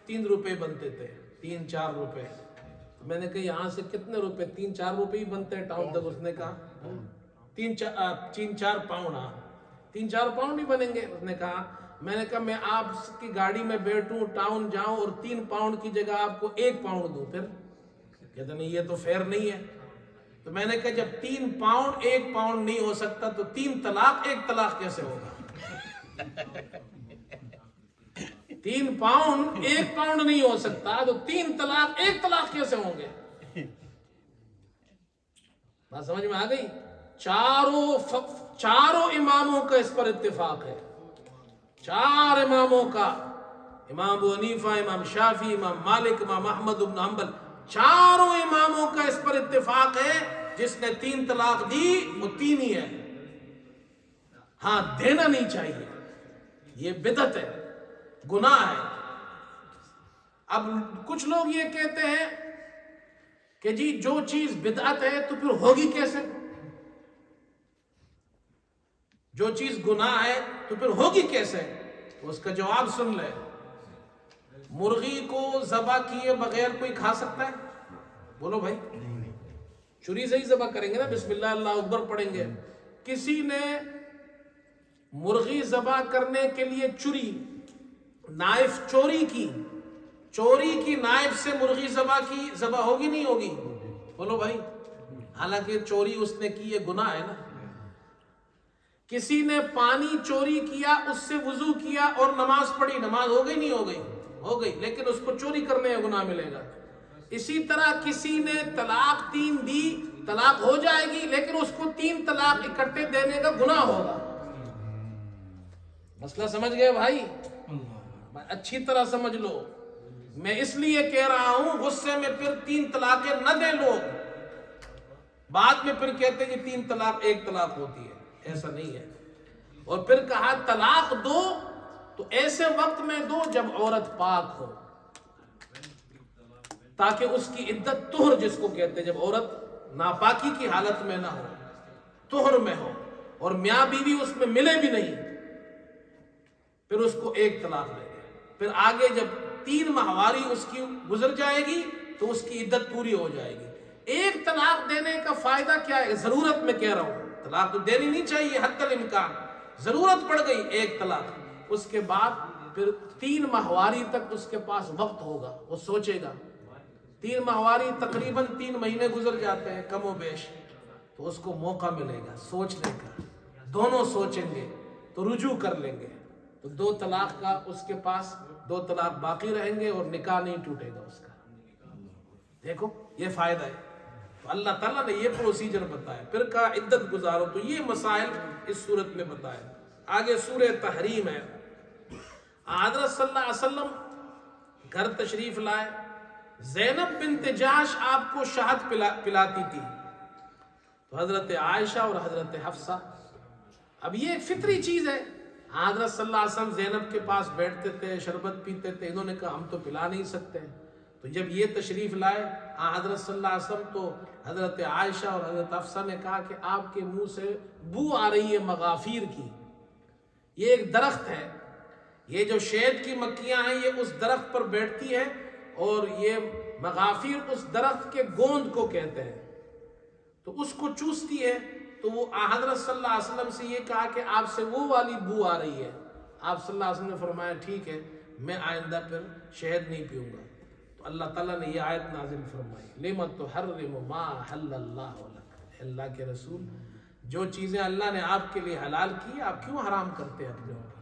3 روپے بنتے تھے، 3-4 روپے۔ میں نے کہا یہاں سے کتنے روپے؟ 3-4 روپے ہی بنتے ہیں ٹاؤن تک۔ اس نے کہا 3-4 پاؤنڈ، 3-4 پاؤنڈ ہی بنیں گے۔ اس نے کہا، میں نے کہا میں آپ کی گاڑی میں بیٹھوں، ٹاؤن جاؤں اور 3 پاؤنڈ کی جگہ آپ کو 1 پاؤنڈ دوں، پھر کہتے نہیں یہ تو فیئر نہیں ہے۔ تو میں نے کہا جب 3 پاؤنڈ 1 پاؤنڈ نہیں ہو سکتا تو 3 طلاق 1 طلاق کیسے ہوگا؟ 3 پاؤنڈ 1 پاؤنڈ نہیں ہو سکتا تو 3 طلاق 1 طلاق کیسے ہوں گے؟ بات سمجھ میں آ گئی؟ چاروں اماموں کا اس پر اتفاق ہے، 4 اماموں کا، امام ابو حنیفہ، امام شافعی، امام مالک، امام احمد بن حنبل، 4 اماموں کا اس پر اتفاق ہے جس نے 3 طلاق دی وہ 3 ہی ہے۔ ہاں دینا نہیں چاہیے، یہ بدعت ہے، گناہ ہے۔ اب کچھ لوگ یہ کہتے ہیں کہ جی جو چیز بدعت ہے تو پھر ہوگی کیسے؟ جو چیز گناہ ہے تو پھر ہوگی کیسے؟ تو اس کا جواب سن لے۔ مرغی کو ذبح کیے بغیر کوئی کھا سکتا ہے؟ بولو بھائی، چری سے ہی ذبح کریں گے نا، بسم اللہ اللہ اکبر پڑھیں گے۔ کسی نے مرغی ذبح کرنے کے لیے چری، نائف چوری کی نائف سے مرغی ذبح ہوگی نہیں ہوگی؟ بولو بھائی، حالانکہ چوری اس نے کی یہ گناہ ہے نا۔ کسی نے پانی چوری کیا، اس سے وضو کیا اور نماز پڑھی، نماز ہو گئی نہیں ہو گئی؟ ہو گئی، لیکن اس کو چوری کرنے کا گناہ ملے گا۔ اسی طرح کسی نے طلاق 3 دی، طلاق ہو جائے گی لیکن اس کو 3 طلاق اکٹھے دینے کا گناہ ہوگا۔ مسئلہ سمجھ گئے بھائی؟ اچھی طرح سمجھ لو۔ میں اس لیے کہہ رہا ہوں غصے میں پھر 3 طلاقیں نہ دیں لوگ، بعد میں پھر کہتے ہیں کہ 3 طلاق 1 طلاق ہوتی ہے، ایسا نہیں ہے۔ اور پھر کہا طلاق دو تو ایسے وقت میں دو جب عورت پاک ہو، تاکہ اس کی عدت طہر جس کو کہتے ہیں، جب عورت ناپاکی کی حالت میں نہ ہو، طہر میں ہو، اور میاں بیوی اس میں ملے بھی نہیں، پھر اس کو 1 طلاق دے دے۔ پھر آگے جب 3 ماہواری اس کی گزر جائے گی تو اس کی عدت پوری ہو جائے گی۔ 1 طلاق دینے کا فائدہ کیا ہے؟ ضرورت میں کہہ رہا ہوں، طلاق تو دینی نہیں چاہیے حتی الامکان، ضرورت پڑ گئی 1 طلاق، اس کے بعد پھر 3 ماہواری تک اس کے پاس وقت ہوگا، وہ سوچے گا۔ 3 ماہواری تقریباً 3 مہینے گزر جاتے ہیں کم و بیش، تو اس کو موقع ملے گا سوچنے کا، دونوں سوچیں گے تو رجوع کر لیں گے، تو 2 طلاق کا اس کے پاس 2 طلاق باقی رہیں گے اور نکاح نہیں ٹوٹے گا اس کا۔ دیکھو یہ فائدہ ہے، تو اللہ تعالیٰ نے یہ پروسیجر بتایا، پھر کہا عدت گزارو، تو یہ مسائل اس صورت میں بتایا۔ آگے سورہ تحریم ہے، حضرت صلی اللہ علیہ وسلم گھر تشریف لائے، زینب بنت جاش آپ کو شہد پلاتی تھی، تو حضرت عائشہ اور حضرت حفصہ، اب یہ ایک فطری چیز ہے، حضرت صلی اللہ علیہ وسلم زینب کے پاس بیٹھتے تھے، شربت پیتے تھے، انہوں نے کہا ہم تو پلا نہیں سکتے، تو جب یہ تشریف لائے حضرت صلی اللہ علیہ وسلم، تو حضرت عائشہ اور حضرت حفصہ نے کہا کہ آپ کے منہ سے بو آ رہی ہے مغافیر کی، یہ ایک درخت ہے، یہ جو شہد کی مکھیاں ہیں یہ اس درخت پر بیٹھتی ہے، اور یہ مغافیر اس درخت کے گوند کو کہتے ہیں، تو اس کو چوستی ہے، تو وہ حضرت صلی اللہ علیہ وسلم سے یہ کہا کہ آپ سے وہ والی بو آ رہی ہے، آپ صلی اللہ علیہ وسلم نے فرمایا ٹھیک ہے، میں آئندہ پھر شہد نہیں پیوں گا، تو اللہ تعالیٰ نے یہ آیت نازل فرمائی، لِمَ تُحَرِّمُ مَا أَحَلَّ اللَّهُ لَكَ، اللہ کے رسول جو چیزیں اللہ نے آپ کے لیے حلال کی آپ کیوں حرام کرتے ہیں اپنے اوپر؟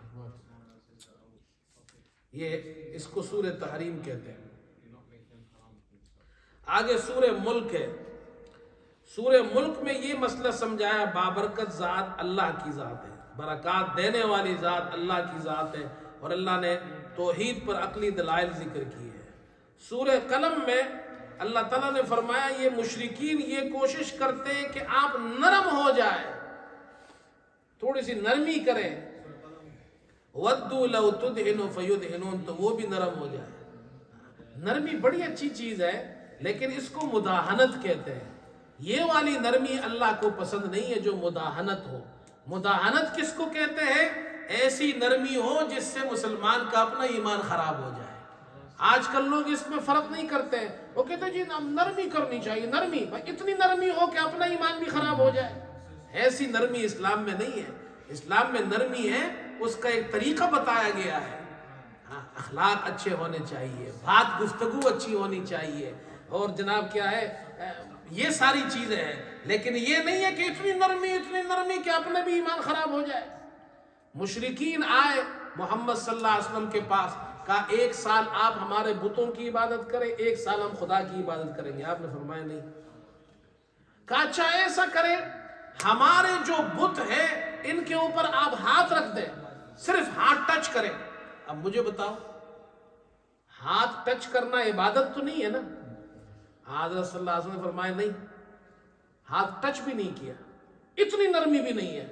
یہ اس کو سورہ تحریم کہتے ہیں۔ آگے سورہ ملک ہے، سورہ ملک میں یہ مسئلہ سمجھایا، بابرکت ذات اللہ کی ذات ہے، برکات دینے والی ذات اللہ کی ذات ہے، اور اللہ نے توحید پر عقلی دلائل ذکر کی ہے۔ سورہ قلم میں اللہ تعالیٰ نے فرمایا یہ مشرکین یہ کوشش کرتے ہیں کہ آپ نرم ہو جائے، تھوڑی سی نرمی کریں، وَدُّوا لَوْ تُدْهِنُ فَيُدْهِنُونَ، تو وہ بھی نرم ہو جائے۔ نرمی بڑی اچھی چیز ہے، لیکن اس کو مداہنت کہتے ہیں، یہ والی نرمی اللہ کو پسند نہیں ہے جو مداہنت ہو۔ مداہنت کس کو کہتے ہیں؟ ایسی نرمی ہو جس سے مسلمان کا اپنا ایمان خراب ہو جائے۔ آج کل لوگ اس میں فرق نہیں کرتے ہیں، وہ کہتے ہیں جی نرمی کرنی چاہیے، نرمی، اتنی نرمی ہو کہ اپنا ایمان بھی خراب ہو جائے، ایسی نرمی اسلام میں نہیں ہے۔ اسلام میں نرمی ہے، اس کا ایک طریقہ بتایا گیا ہے، اخلاق اچھے ہونے چاہیے، بات گفتگو اچھی ہونی چاہیے، اور جناب کیا ہے یہ ساری چیزیں ہیں، لیکن یہ نہیں ہے کہ اتنی نرمی کہ اپنے بھی ایمان خراب ہو جائے۔ مشرکین آئے محمد صلی اللہ علیہ وسلم کے پاس، کہا 1 سال آپ ہمارے بتوں کی عبادت کریں، 1 سال ہم خدا کی عبادت کریں گے، آپ نے فرمایا نہیں۔ کہا اچھا ایسا کریں، ہمارے جو بت ہیں ان کے اوپر آپ ہاتھ رکھ دیں، صرف ہاتھ ٹچ کریں۔ اب مجھے بتاؤ، ہاتھ ٹچ کرنا عبادت تو نہیں ہے نا؟ حضرت صلی اللہ علیہ وسلم نے فرمایا نہیں، ہاتھ ٹچ بھی نہیں کیا، اتنی نرمی بھی نہیں ہے۔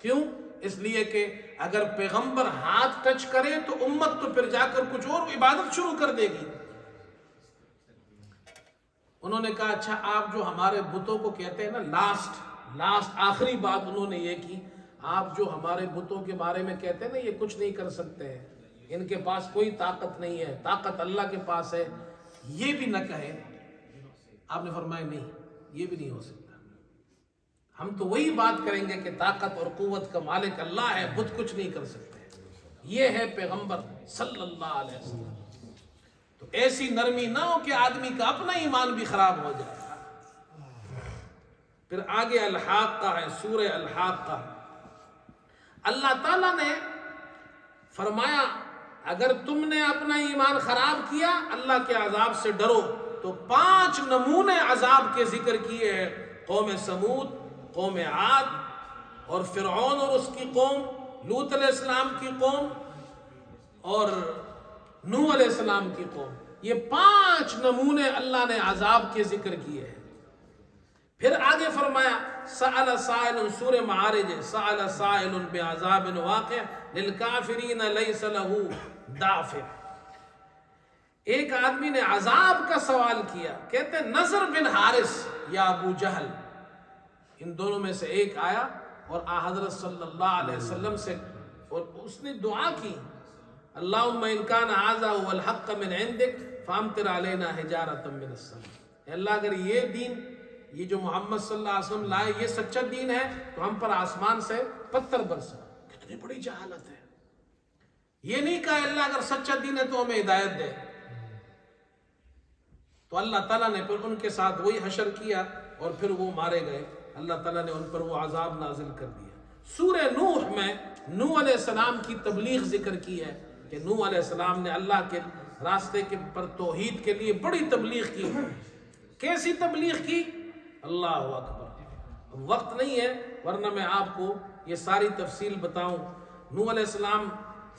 کیوں؟ اس لیے کہ اگر پیغمبر ہاتھ ٹچ کرے تو امت تو پھر جا کر کچھ اور عبادت شروع کر دے گی۔ انہوں نے کہا اچھا آپ جو ہمارے بتوں کو کہتے ہیں نا، لاسٹ آخری بات انہوں نے یہ کی، آپ جو ہمارے بتوں کے بارے میں کہتے ہیں نا یہ کچھ نہیں کر سکتے ہیں، ان کے پاس کوئی طاقت نہیں ہے، طاقت اللہ کے پاس ہے، یہ بھی نہ کہیں۔ آپ نے فرمایا نہیں، یہ بھی نہیں ہو سکتا، ہم تو وہی بات کریں گے کہ طاقت اور قوت کا مالک اللہ ہے، بت کچھ نہیں کر سکتے۔ یہ ہے پیغمبر صلی اللہ علیہ وسلم۔ تو ایسی نرمی نہ ہو کہ آدمی کا اپنا ایمان بھی خراب ہو جائے۔ پھر آگے الحاقہ ہے، سورہ الحاقہ۔ اللہ تعالیٰ نے فرمایا اگر تم نے اپنا ایمان خراب کیا اللہ کے عذاب سے ڈرو، تو 5 نمونے عذاب کے ذکر کیے ہیں، قوم سمود، قوم عاد، اور فرعون اور اس کی قوم، لوط علیہ السلام کی قوم، اور نوح علیہ السلام کی قوم۔ یہ 5 نمونے اللہ نے عذاب کے ذکر کیے ہیں۔ پھر آگے فرمایا سأل سائل، سورہ معارج ہے، سأل سائل بعذاب واقع للکافرین لیس لہ دافع۔ ایک آدمی نے عذاب کا سوال کیا، کہتے نضر بن حارث یا ابو جہل، ان دونوں میں سے ایک آیا اور حضرت صلی اللہ علیہ وسلم سے، اور اس نے دعا کی، اللہم ان کان ھذا هو الحق من عندک فامطر علینا حجارۃ من السماء۔ اے اللہ اگر یہ دین، یہ جو محمد صلی اللہ علیہ وسلم لائے یہ سچا دین ہے تو ہم پر آسمان سے پتھر برسا۔ کتنی بڑی جہالت ہے، یہ نہیں کہا اللہ اگر سچا دین ہے تو ہمیں ہدایت دے۔ تو اللہ تعالیٰ نے پھر ان کے ساتھ وہی حشر کیا اور پھر وہ مارے گئے، اللہ تعالیٰ نے ان پر وہ عذاب نازل کر دیا۔ سورہ نوح میں نوح علیہ السلام کی تبلیغ ذکر کی ہے کہ نوح علیہ السلام نے اللہ کے راستے کے پر توحید کے لیے بڑی تبلیغ کی۔ کیسی تبلیغ کی؟ اللہ اکبر، وقت نہیں ہے ورنہ میں آپ کو یہ ساری تفصیل بتاؤں۔ نوح علیہ السلام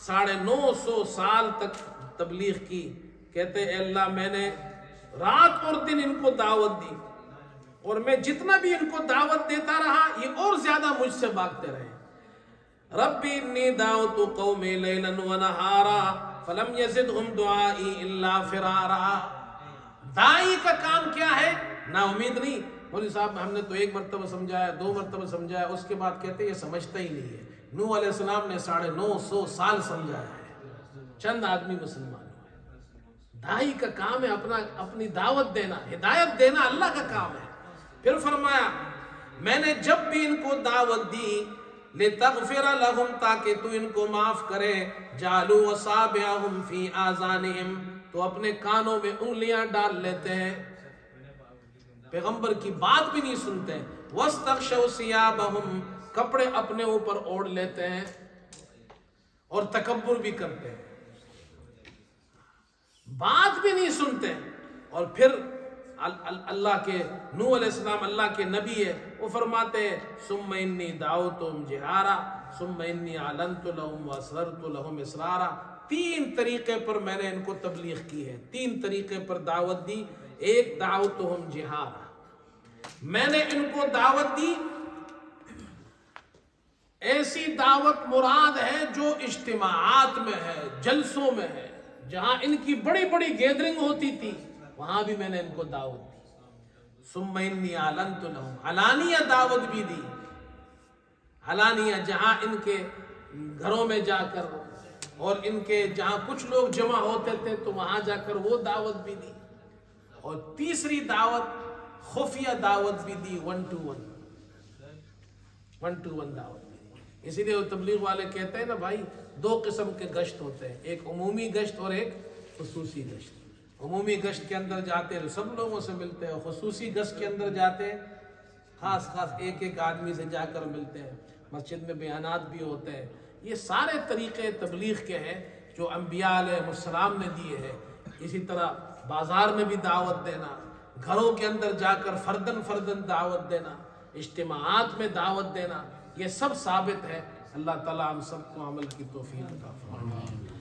950 سال تک تبلیغ کی، کہتے اے اللہ میں نے رات اور دن ان کو دعوت دی، اور میں جتنا بھی ان کو دعوت دیتا رہا یہ اور زیادہ مجھ سے بھاگتے رہے۔ رب انی دعوت قومی لیلا ونہارا فلم یزدہم دعائی الا فرارا۔ دائی کا کام کیا ہے؟ نا امید نہیں، مولوی صاحب ہم نے تو ایک مرتبہ سمجھایا، 2 مرتبہ سمجھایا، اس کے بعد کہتے یہ سمجھتا ہی نہیں ہے۔ نوح علیہ السلام نے 950 سال سمجھایا ہے، چند آدمی مسلمان ہوئے۔ دائی کا کام ہے اپنی دعوت دینا، ہدایت دینا اللہ کا کام ہے۔ پھر فرمایا میں نے جب بھی ان کو دعوت دی لِتَغْفِرَ لَهُمْ تاکہ تو ان کو معاف کرے، جَعَلُوا أَصَابِعَهُمْ فِي آذَانِهِمْ تو اپنے کانوں میں انگلیاں ڈال لیتے ہیں، پیغمبر کی بات بھی نہیں سنتے، وَاسْتَغْشَوْا ثِيَابَهُمْ کپڑے اپنے اوپر اوڑھ لیتے ہیں اور تکبر بھی کرتے ہیں، بات بھی نہیں سنتے۔ اور پھر اللہ کے نوح علیہ السلام اللہ کے نبی ہے، وہ فرماتے ہیں ثم انی دعوتہم جہارا ثم انی اعلنت لہم واسررت لہم اسرارا۔ 3 طریقے پر میں نے ان کو تبلیغ کی ہے، 3 طریقے پر دعوت دی۔ ایک دعوتہم جہارا، میں نے ان کو دعوت دی، ایسی دعوت مراد ہے جو اجتماعات میں ہے، جلسوں میں ہے، جہاں ان کی بڑی بڑی گیدرنگ ہوتی تھی وہاں بھی میں نے ان کو دعوت دی۔ ثم انی اعلنت لہم، علانیہ دعوت بھی دی، علانیہ جہاں ان کے گھروں میں جا کر اور ان کے جہاں کچھ لوگ جمع ہوتے تھے تو وہاں جا کر وہ دعوت بھی دی۔ اور تیسری دعوت خفیہ دعوت بھی دی، 1 to 1 دعوت بھی دی۔ اسی لیے وہ تبلیغ والے کہتے ہیں نا بھائی 2 قسم کے گشت ہوتے ہیں، ایک عمومی گشت اور ایک خصوصی گشت۔ عمومی گشت کے اندر جاتے ہیں سب لوگوں سے ملتے ہیں، خصوصی گشت کے اندر جاتے ہیں خاص ایک آدمی سے جا کر ملتے ہیں، مسجد میں بیانات بھی ہوتے ہیں۔ یہ سارے طریقے تبلیغ کے ہیں جو انبیاء علیہ السلام نے دیے ہیں۔ اسی طرح بازار میں بھی دعوت دینا، گھروں کے اندر جا کر فردن دعوت دینا، اجتماعات میں دعوت دینا، یہ سب ثابت ہے۔ اللہ تعالیٰ ہم سب کو عمل کی توفیق عطا فرمائے۔